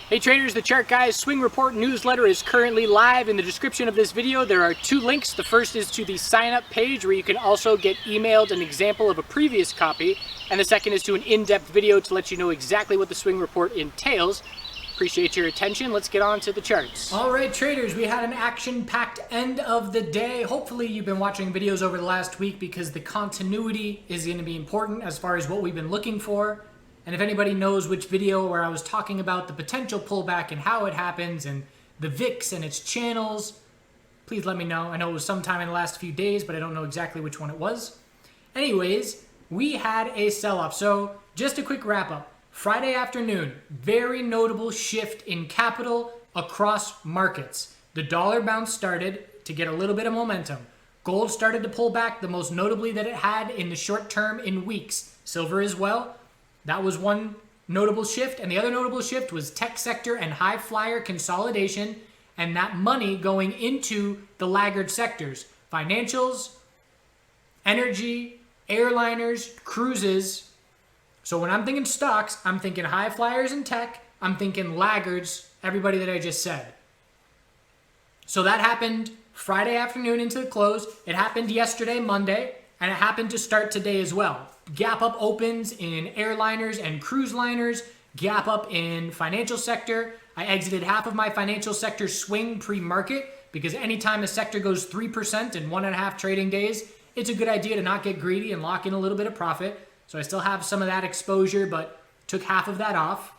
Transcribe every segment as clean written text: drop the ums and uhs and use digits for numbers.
Hey traders, the Chart Guys Swing Report newsletter is currently live. In the description of this video, there are two links. The first is to the sign up page where you can also get emailed an example of a previous copy. And the second is to an in-depth video to let you know exactly what the Swing Report entails. Appreciate your attention. Let's get on to the charts. All right, traders, we had an action-packed end of the day. Hopefully you've been watching videos over the last week because the continuity is going to be important as far as what we've been looking for. And if anybody knows which video where I was talking about the potential pullback and how it happens and the VIX and its channels, please let me know. I know it was sometime in the last few days, but I don't know exactly which one it was. Anyways, we had a sell-off. So just a quick wrap-up. Friday afternoon, very notable shift in capital across markets. The dollar bounce started to get a little bit of momentum. Gold started to pull back, the most notably that it had in the short term in weeks. Silver as well. That was one notable shift. And the other notable shift was tech sector and high flyer consolidation and that money going into the laggard sectors. Financials, energy, airliners, cruises. So when I'm thinking stocks, I'm thinking high flyers and tech. I'm thinking laggards, everybody that I just said. So that happened Friday afternoon into the close. It happened yesterday, Monday, and it happened to start today as well. Gap up opens in airliners and cruise liners. Gap up in financial sector. I exited half of my financial sector swing pre-market because anytime a sector goes 3% in 1.5 trading days, it's a good idea to not get greedy and lock in a little bit of profit. So I still have some of that exposure, but took half of that off.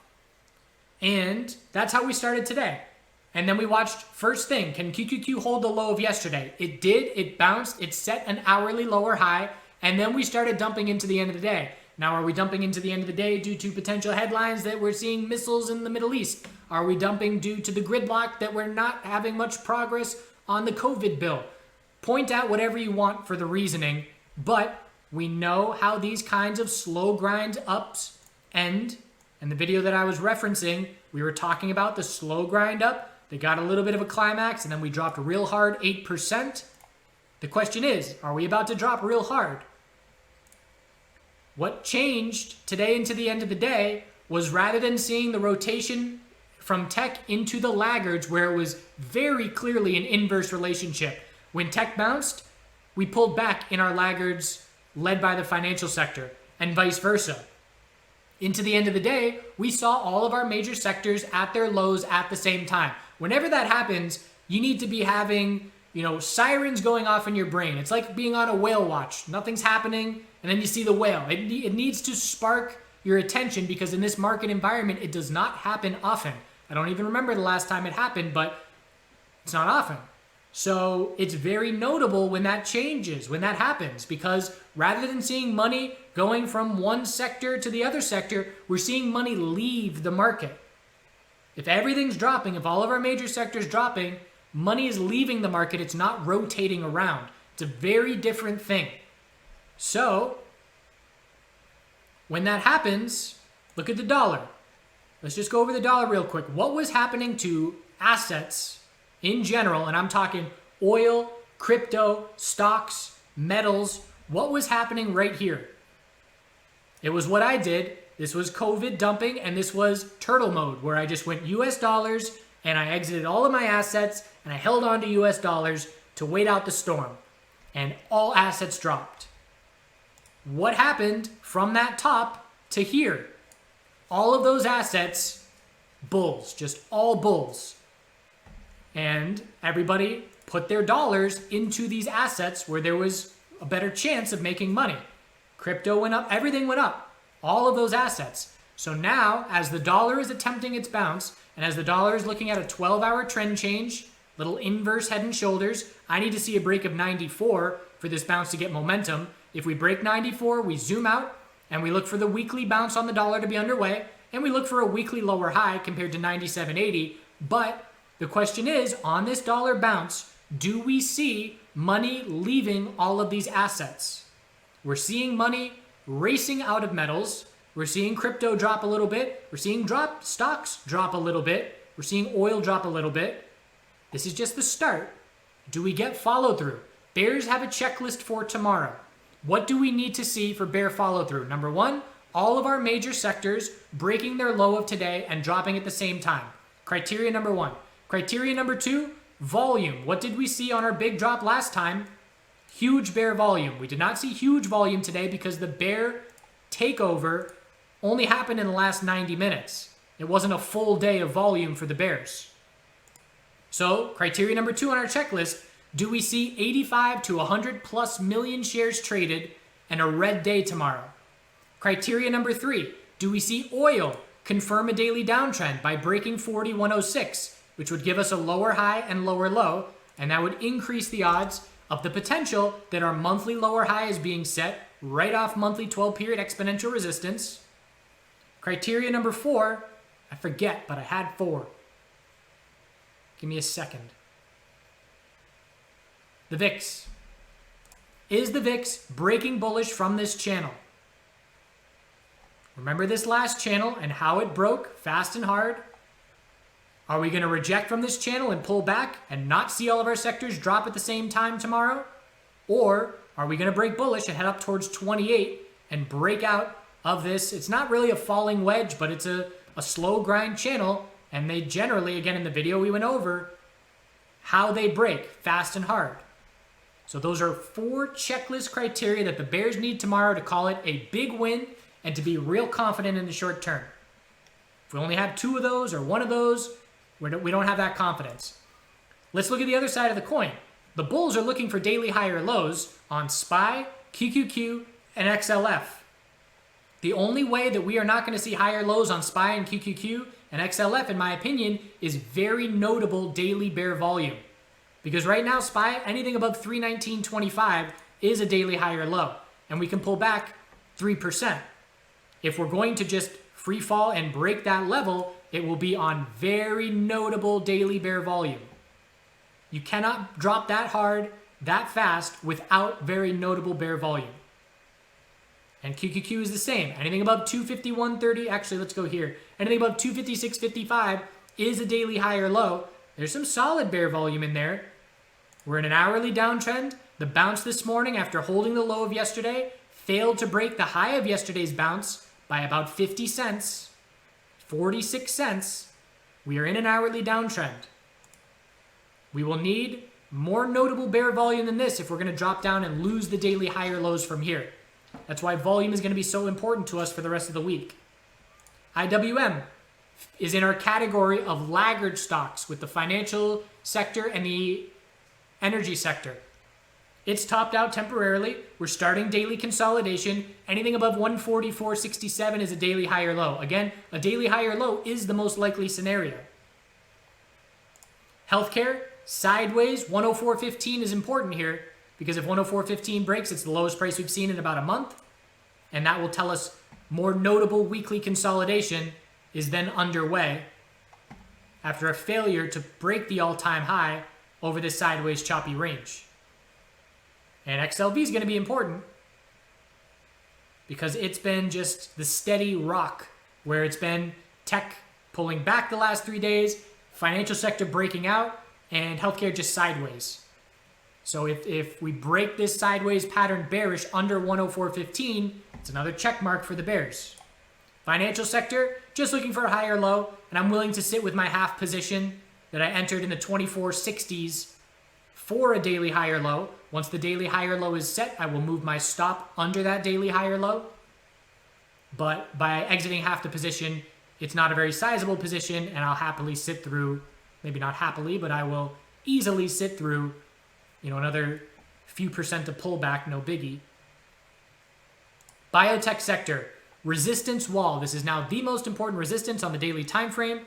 And that's how we started today. And then we watched first thing, can QQQ hold the low of yesterday? It did, it bounced, it set an hourly lower high, and then we started dumping into the end of the day. Now, are we dumping into the end of the day due to potential headlines that we're seeing missiles in the Middle East? Are we dumping due to the gridlock that we're not having much progress on the COVID bill? Point out whatever you want for the reasoning, but we know how these kinds of slow grind ups end. And the video that I was referencing, we were talking about the slow grind up. They got a little bit of a climax, and then we dropped real hard, 8%. The question is, are we about to drop real hard? What changed today into the end of the day was rather than seeing the rotation from tech into the laggards where it was very clearly an inverse relationship. When tech bounced, we pulled back in our laggards led by the financial sector and vice versa. Into the end of the day, we saw all of our major sectors at their lows at the same time. Whenever that happens, you need to be having, sirens going off in your brain. It's like being on a whale watch. Nothing's happening, and then you see the whale. It needs to spark your attention because in this market environment, it does not happen often. I don't even remember the last time it happened, but it's not often. So it's very notable when that changes, when that happens, because rather than seeing money going from one sector to the other sector, we're seeing money leave the market. If everything's dropping, if all of our major sectors dropping, money is leaving the market. It's not rotating around. It's a very different thing. So when that happens, look at the dollar. Let's just go over the dollar real quick. What was happening to assets in general, and I'm talking oil, crypto, stocks, metals, what was happening right here? It was what I did. This was COVID dumping, and this was turtle mode, where I just went US dollars, and I exited all of my assets, and I held on to US dollars to wait out the storm, and all assets dropped. What happened from that top to here? All of those assets, bulls, just all bulls. And everybody put their dollars into these assets where there was a better chance of making money. Crypto went up, everything went up, all of those assets. So now, as the dollar is attempting its bounce, and as the dollar is looking at a 12-hour trend change, little inverse head and shoulders, I need to see a break of 94 for this bounce to get momentum. If we break 94, we zoom out, and we look for the weekly bounce on the dollar to be underway, and we look for a weekly lower high compared to 97.80, but the question is, on this dollar bounce, do we see money leaving all of these assets? We're seeing money racing out of metals. We're seeing crypto drop a little bit. We're seeing stocks drop a little bit. We're seeing oil drop a little bit. This is just the start. Do we get follow through? Bears have a checklist for tomorrow. What do we need to see for bear follow through? Number one, all of our major sectors breaking their low of today and dropping at the same time. Criteria number 1. Criteria number 2, volume. What did we see on our big drop last time? Huge bear volume. We did not see huge volume today because the bear takeover only happened in the last 90 minutes. It wasn't a full day of volume for the bears. So, criteria number 2 on our checklist, do we see 85 to 100 plus million shares traded and a red day tomorrow? Criteria number 3, do we see oil confirm a daily downtrend by breaking 4106, which would give us a lower high and lower low, and that would increase the odds of the potential that our monthly lower high is being set right off monthly 12-period exponential resistance. Criteria number 4, I forget, but I had 4. Give me a second. The VIX. Is the VIX breaking bullish from this channel? Remember this last channel and how it broke fast and hard? Are we going to reject from this channel and pull back and not see all of our sectors drop at the same time tomorrow? Or are we going to break bullish and head up towards 28 and break out of this? It's not really a falling wedge, but it's a slow grind channel. And they generally, again in the video we went over, how they break fast and hard. So those are 4 checklist criteria that the bears need tomorrow to call it a big win and to be real confident in the short term. If we only have 2 of those or 1 of those, we don't have that confidence. Let's look at the other side of the coin. The bulls are looking for daily higher lows on SPY, QQQ, and XLF. The only way that we are not going to see higher lows on SPY and QQQ and XLF, in my opinion, is very notable daily bear volume. Because right now, SPY, anything above 319.25 is a daily higher low. And we can pull back 3%. If we're going to just free fall and break that level, it will be on very notable daily bear volume. You cannot drop that hard, that fast, without very notable bear volume. And QQQ is the same. Anything above 251.30, actually, let's go here. Anything above 256.55 is a daily higher low. There's some solid bear volume in there. We're in an hourly downtrend. The bounce this morning after holding the low of yesterday failed to break the high of yesterday's bounce by about 50 cents, 46 cents. We are in an hourly downtrend. We will need more notable bear volume than this if we're going to drop down and lose the daily higher lows from here. That's why volume is going to be so important to us for the rest of the week. IWM is in our category of laggard stocks with the financial sector and the energy sector. It's topped out temporarily. We're starting daily consolidation. Anything above 144.67 is a daily higher low. Again, a daily higher low is the most likely scenario. Healthcare, sideways, 104.15 is important here because if 104.15 breaks, it's the lowest price we've seen in about a month. And that will tell us more notable weekly consolidation is then underway after a failure to break the all-time high over this sideways choppy range. And XLV is going to be important because it's been just the steady rock where it's been tech pulling back the last 3 days, financial sector breaking out, and healthcare just sideways. So if we break this sideways pattern bearish under 104.15, it's another check mark for the bears. Financial sector, just looking for a higher low, and I'm willing to sit with my half position that I entered in the 24.60s for a daily higher low. Once the daily higher low is set, I will move my stop under that daily higher low. But by exiting half the position, it's not a very sizable position, and I'll happily sit through, maybe not happily, but I will easily sit through, another few percent of pullback, no biggie. Biotech sector, resistance wall. This is now the most important resistance on the daily time frame.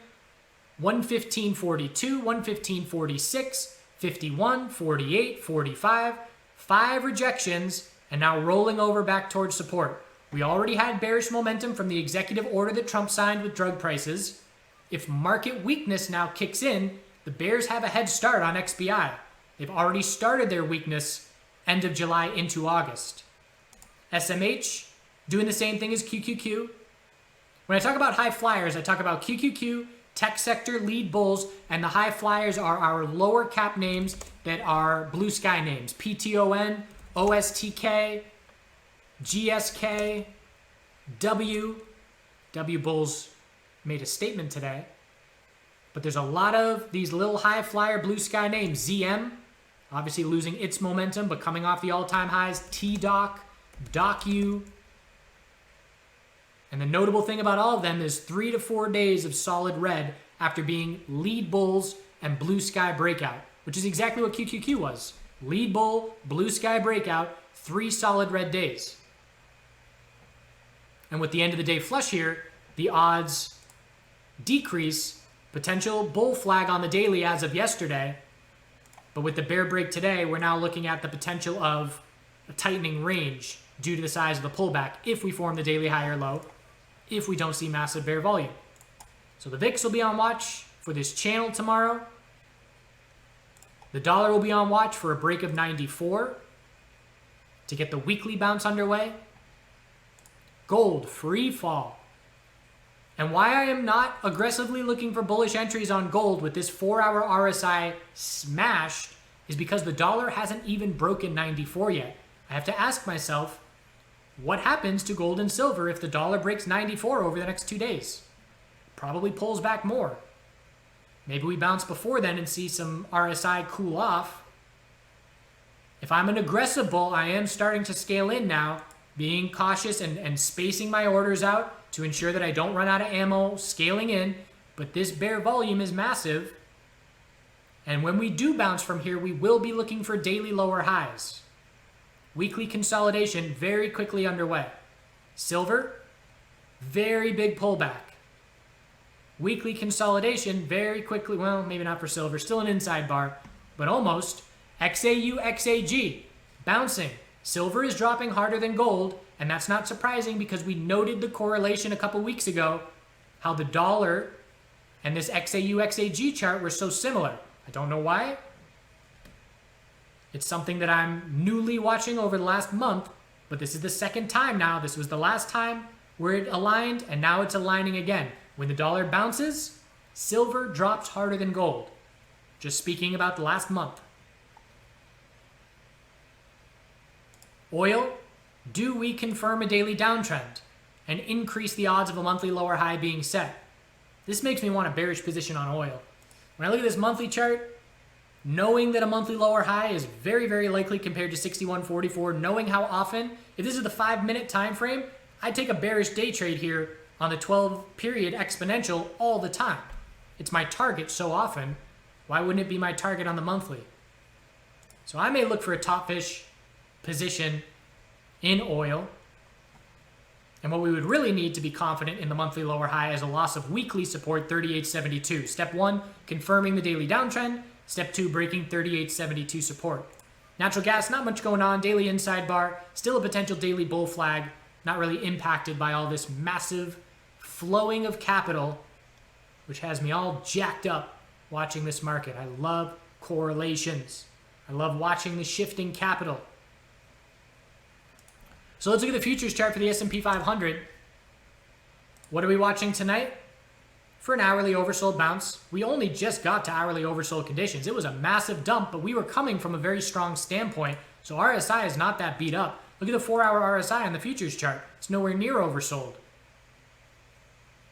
115.42, 115.46, 51, 48, 45, 5 rejections, and now rolling over back towards support. We already had bearish momentum from the executive order that Trump signed with drug prices. If market weakness now kicks in, the bears have a head start on XBI. They've already started their weakness end of July into August. SMH, doing the same thing as QQQ. When I talk about high flyers, I talk about QQQ, tech sector lead bulls, and the high flyers are our lower cap names that are blue sky names. PTON, OSTK, GSK, W bulls made a statement today. But there's a lot of these little high flyer blue sky names. ZM, obviously losing its momentum, but coming off the all-time highs. TDoc, DocU. And the notable thing about all of them is 3 to 4 days of solid red after being lead bulls and blue sky breakout, which is exactly what QQQ was. Lead bull, blue sky breakout, 3 solid red days. And with the end of the day flush here, the odds decrease. Potential bull flag on the daily as of yesterday. But with the bear break today, we're now looking at the potential of a tightening range due to the size of the pullback if we form the daily high or low, if we don't see massive bear volume. So the VIX will be on watch for this channel tomorrow. The dollar will be on watch for a break of 94 to get the weekly bounce underway. Gold, free fall. And why I am not aggressively looking for bullish entries on gold with this 4-hour RSI smashed is because the dollar hasn't even broken 94 yet. I have to ask myself, what happens to gold and silver if the dollar breaks 94 over the next 2 days? Probably pulls back more. Maybe we bounce before then and see some RSI cool off. If I'm an aggressive bull, I am starting to scale in now, being cautious and spacing my orders out to ensure that I don't run out of ammo, scaling in. But this bear volume is massive. And when we do bounce from here, we will be looking for daily lower highs. Weekly consolidation very quickly underway. Silver, very big pullback. Weekly consolidation very quickly, well, maybe not for silver, still an inside bar, but almost. XAU, XAG, bouncing. Silver is dropping harder than gold, and that's not surprising because we noted the correlation a couple weeks ago, how the dollar and this XAU, XAG chart were so similar. I don't know why. It's something that I'm newly watching over the last month, but this is the second time now. This was the last time where it aligned, and now it's aligning again. When the dollar bounces, silver drops harder than gold. Just speaking about the last month. Oil, do we confirm a daily downtrend and increase the odds of a monthly lower high being set? This makes me want a bearish position on oil. When I look at this monthly chart, knowing that a monthly lower high is very, very likely compared to 61.44, knowing how often, if this is the 5-minute time frame, I'd take a bearish day trade here on the 12-period exponential all the time. It's my target so often. Why wouldn't it be my target on the monthly? So I may look for a top fish position in oil. And what we would really need to be confident in the monthly lower high is a loss of weekly support 38.72. Step 1, confirming the daily downtrend. Step 2, breaking 38.72 support. Natural gas, not much going on. Daily inside bar, still a potential daily bull flag. Not really impacted by all this massive flowing of capital, which has me all jacked up watching this market. I love correlations. I love watching the shifting capital. So let's look at the futures chart for the S&P 500. What are we watching tonight? For an hourly oversold bounce, we only just got to hourly oversold conditions. It was a massive dump, but we were coming from a very strong standpoint. So RSI is not that beat up. Look at the 4-hour RSI on the futures chart. It's nowhere near oversold.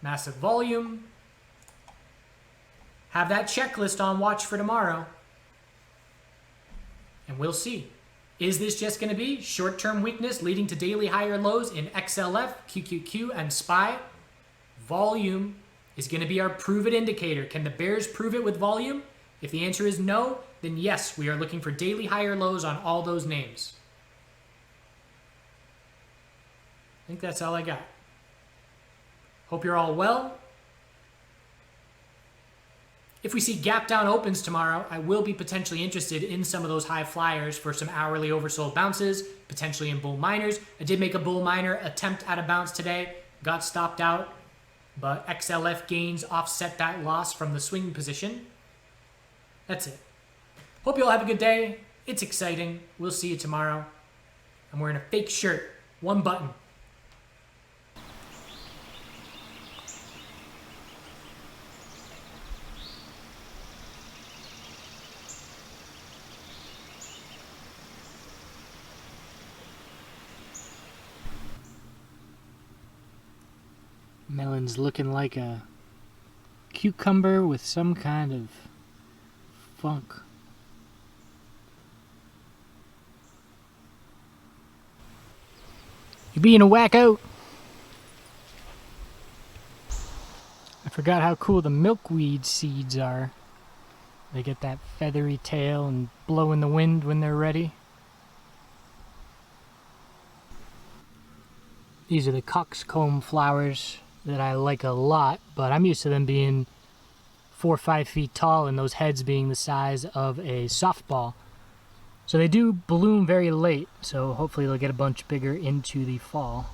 Massive volume. Have that checklist on watch for tomorrow. And we'll see. Is this just going to be short-term weakness leading to daily higher lows in XLF, QQQ, and SPY? Volume is going to be our prove-it indicator. Can the bears prove it with volume? If the answer is no, then yes, we are looking for daily higher lows on all those names. I think that's all I got. Hope you're all well. If we see gap down opens tomorrow, I will be potentially interested in some of those high flyers for some hourly oversold bounces, potentially in bull miners. I did make a bull miner attempt at a bounce today, got stopped out, but XLF gains offset that loss from the swing position. That's it. Hope you all have a good day. It's exciting. We'll see you tomorrow. I'm wearing a fake shirt, one button. Melon's looking like a cucumber with some kind of funk. You being a wacko? I forgot how cool the milkweed seeds are. They get that feathery tail and blow in the wind when they're ready. These are the coxcomb flowers that I like a lot, but I'm used to them being 4 or 5 feet tall and those heads being the size of a softball. So they do bloom very late, so hopefully they'll get a bunch bigger into the fall.